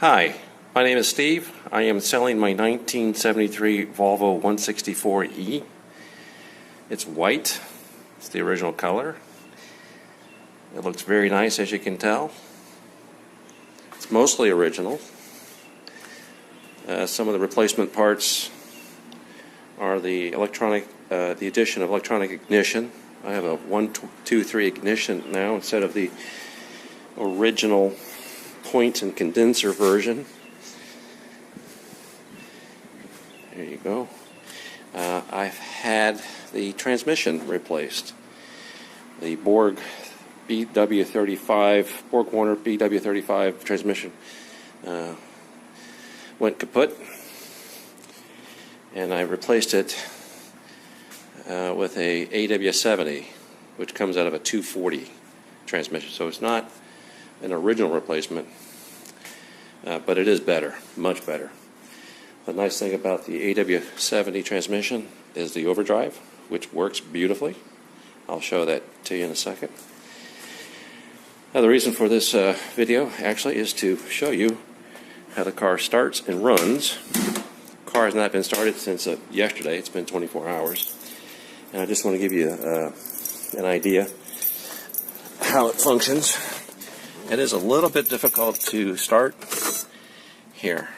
Hi, my name is Steve. I am selling my 1973 Volvo 164E. It's white. It's the original color. It looks very nice, as you can tell. It's mostly original. Some of the replacement parts are the addition of electronic ignition. I have a 1, 2, 3 ignition now instead of the original point and condenser version. There you go. I've had the transmission replaced. The Borg BW35, Borg Warner BW35 transmission went kaput, and I replaced it with a AW70, which comes out of a 240 transmission. So it's not an original replacement, but it is better, much better. The nice thing about the AW70 transmission is the overdrive, which works beautifully. I'll show that to you in a second. Now, the reason for this video actually is to show you how the car starts and runs. The car has not been started since yesterday. It's been 24 hours. And I just want to give you an idea how it functions. It is a little bit difficult to start. Here,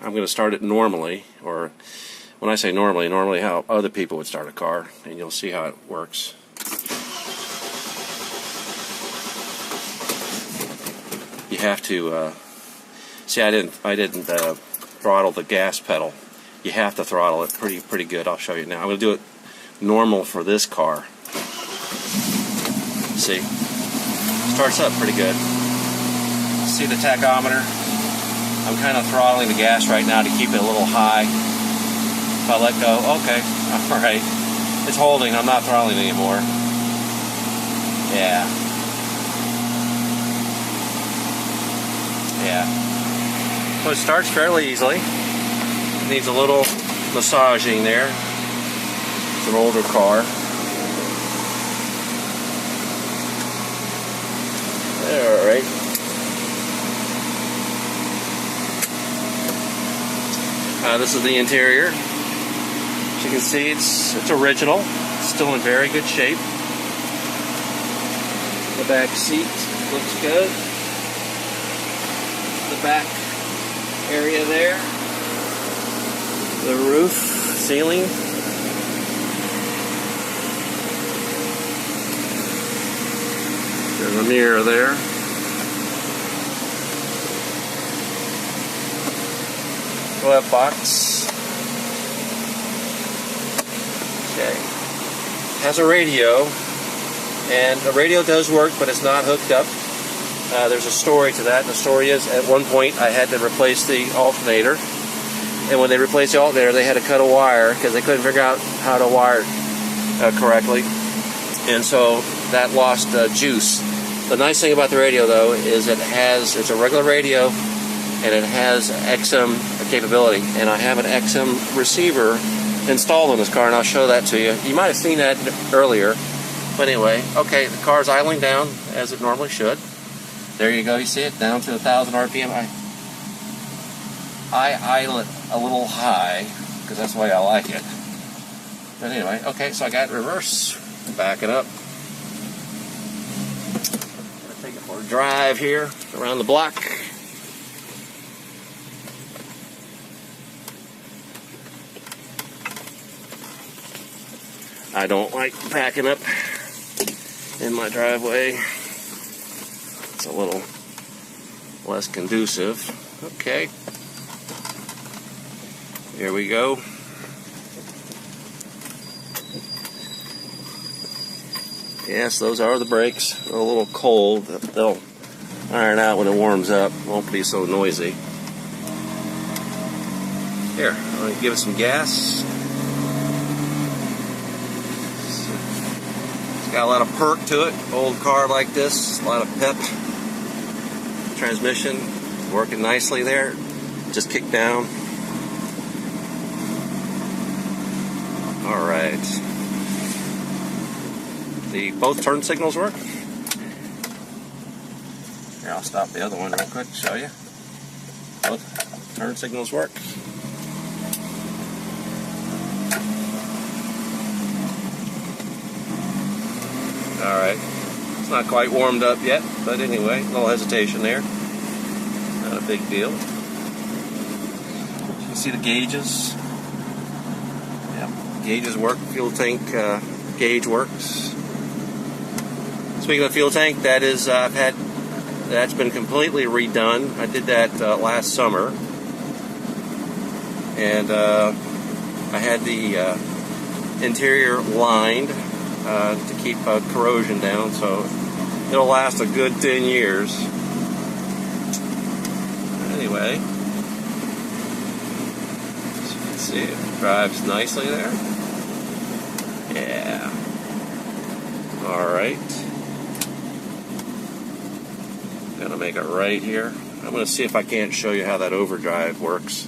I'm going to start it normally, or when I say normally how other people would start a car, and you'll see how it works. You have to see. I didn't throttle the gas pedal. You have to throttle it pretty good. I'll show you now. I'm going to do it normal for this car. See, starts up pretty good. See the tachometer? I'm kind of throttling the gas right now to keep it a little high. If I let go, okay, all right. It's holding. I'm not throttling anymore. Yeah. So it starts fairly easily. It needs a little massaging there. It's an older car. All right. This is the interior. As you can see, it's original. It's still in very good shape. The back seat looks good. The back area there. The roof, ceiling. There's a mirror there. Glove box. Okay. Has a radio, and the radio does work, but it's not hooked up. There's a story to that. And the story is, at one point I had to replace the alternator, and when they replaced the alternator, they had to cut a wire because they couldn't figure out how to wire it correctly, and so that lost juice. The nice thing about the radio, though, is it's a regular radio, and it has XM capability, and I have an XM receiver installed in this car, and I'll show that to you. You might have seen that earlier, but anyway, okay, the car's idling down as it normally should. There you go, you see it, down to 1,000 RPM. I idle it a little high, because that's the way I like it. But anyway, okay, so I got reverse, back it up. I'll take it for a drive here, around the block. I don't like backing up in my driveway. It's a little less conducive. Okay. Here we go. Yes, those are the brakes. They're a little cold. They'll iron out when it warms up. Won't be so noisy. Here, I'm going to give it some gas. Got a lot of perk to it. Old car like this, a lot of pep. Transmission working nicely there. Just kicked down. All right. Both turn signals work. Here, I'll stop the other one real quick to show you. Both turn signals work. Alright, it's not quite warmed up yet, but anyway, a little hesitation there. Not a big deal. You can see the gauges. Yep, gauges work, fuel tank gauge works. Speaking of fuel tank, that is, that's been completely redone. I did that last summer. And I had the interior lined to keep corrosion down, so it'll last a good 10 years. Anyway, as you can see, it drives nicely there. Yeah. Alright. Gonna make it right here. I'm gonna see if I can't show you how that overdrive works.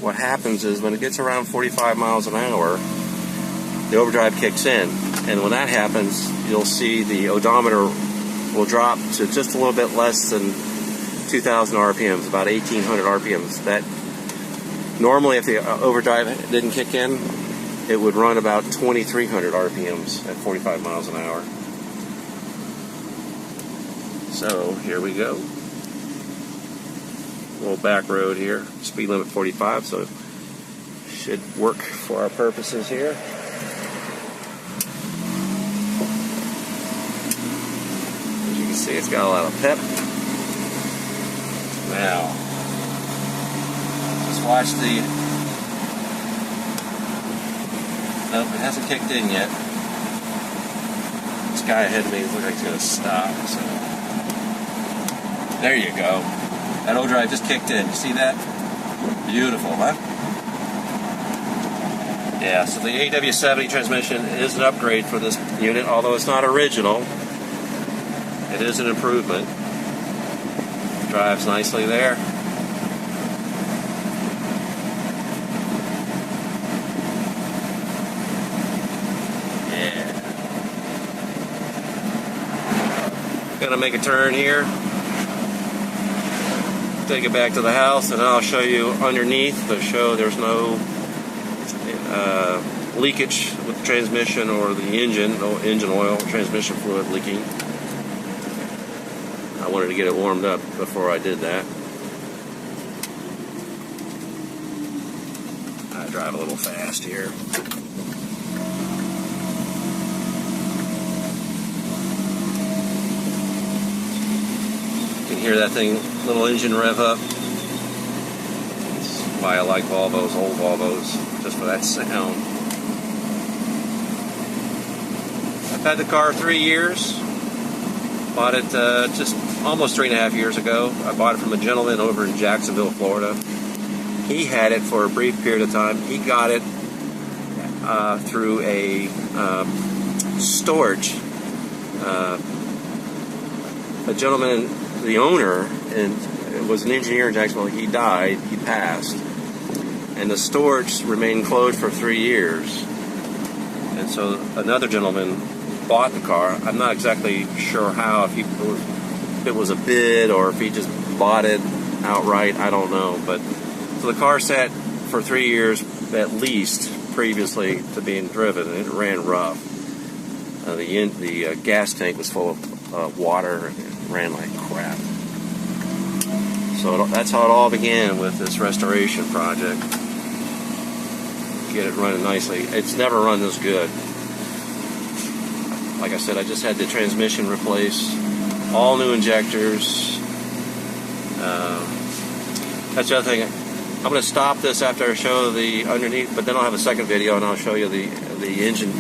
What happens is when it gets around 45 miles an hour, the overdrive kicks in, and when that happens, you'll see the odometer will drop to just a little bit less than 2,000 RPMs, about 1,800 RPMs. That normally, if the overdrive didn't kick in, it would run about 2,300 RPMs at 45 miles an hour. So here we go. Little back road here. Speed limit 45, so it should work for our purposes here. See, it's got a lot of pep. Now, just watch the... Nope, it hasn't kicked in yet. This guy ahead of me looks like he's going to stop. So, there you go. That overdrive just kicked in. You see that? Beautiful, huh? Yeah, so the AW70 transmission is an upgrade for this unit, although it's not original. It is an improvement. Drives nicely there. Yeah. Gonna make a turn here. Take it back to the house, and I'll show you underneath to show there's no leakage with the transmission or the engine, no engine oil, transmission fluid leaking. I wanted to get it warmed up before I did that. I drive a little fast here. You can hear that thing, little engine rev up. That's why I like Volvos, old Volvos, just for that sound. I've had the car 3 years. Bought it just almost 3.5 years ago. I bought it from a gentleman over in Jacksonville, Florida. He had it for a brief period of time. He got it through a storage. A gentleman, the owner, and was an engineer in Jacksonville. He died. He passed, and the storage remained closed for 3 years. And so another gentleman bought the car. I'm not exactly sure how, if it was a bid or if he just bought it outright. I don't know. But so the car sat for 3 years at least previously to being driven, and it ran rough. The gas tank was full of water and it ran like crap. So that's how it all began with this restoration project. Get it running nicely. It's never run this good. Like I said, I just had the transmission replaced, all new injectors. That's the other thing. I'm going to stop this after I show the underneath, but then I'll have a second video and I'll show you the engine,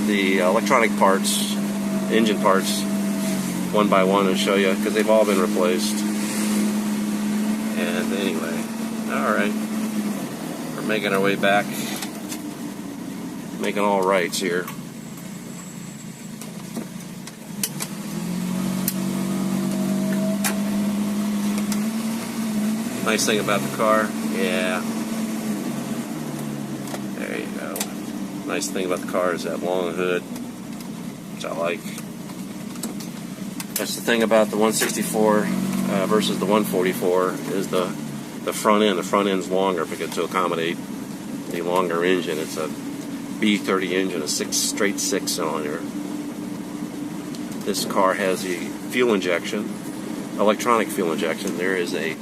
the electronic parts, engine parts, one by one, and show you, because they've all been replaced. And anyway, all right, we're making our way back, making all rights here. Nice thing about the car, yeah, there you go. Nice thing about the car is that long hood, which I like. That's the thing about the 164 versus the 144 is the front end. The front end's longer because to accommodate a longer engine. It's a B30 engine, a straight six cylinder. This car has a fuel injection, electronic fuel injection. There is a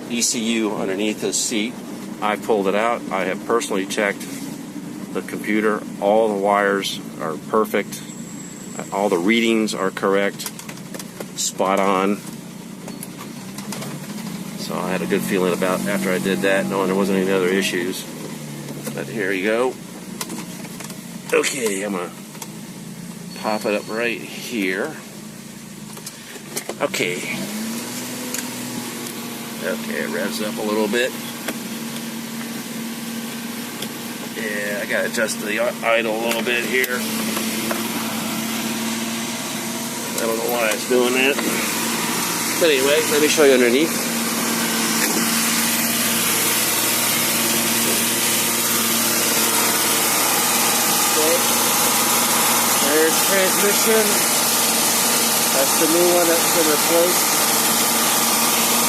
ECU underneath the seat. I pulled it out. I have personally checked the computer. All the wires are perfect. All the readings are correct. Spot on. So I had a good feeling about after I did that, knowing there wasn't any other issues. But here you go. Okay, I'm going to pop it up right here. Okay. Okay, it revs up a little bit. Yeah, I got to adjust the idle a little bit here. I don't know why it's doing that. But anyway, let me show you underneath. Okay. There's transmission. That's the new one that's been replaced.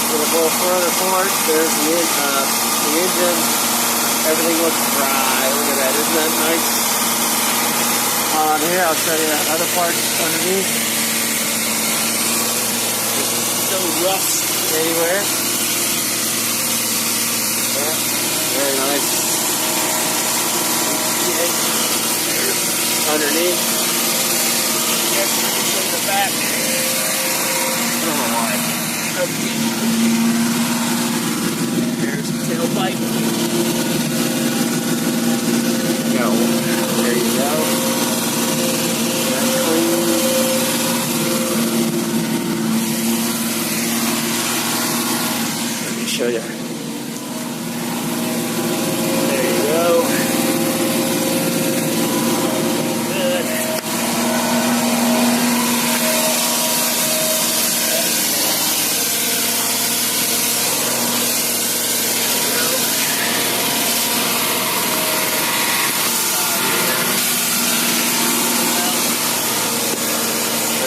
Gonna go further forward. There's the engine. Everything looks dry. Look at that. Isn't that nice? On here, I'll show you that other part underneath. No rust anywhere. Yeah, very nice. Okay. There's underneath. Yes, let me show you the back. I don't know why. Okay. There's the tailpipe. Go. There you go. That's clean. Let me show you. There you go. Good.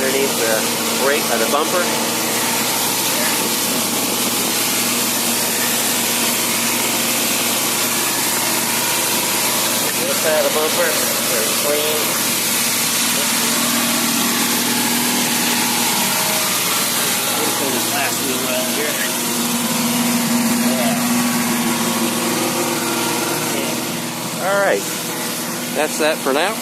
Underneath the brake, the bumper. This side of the bumper, very clean. This thing is lasting well here. Yeah. Okay. All right, that's that for now.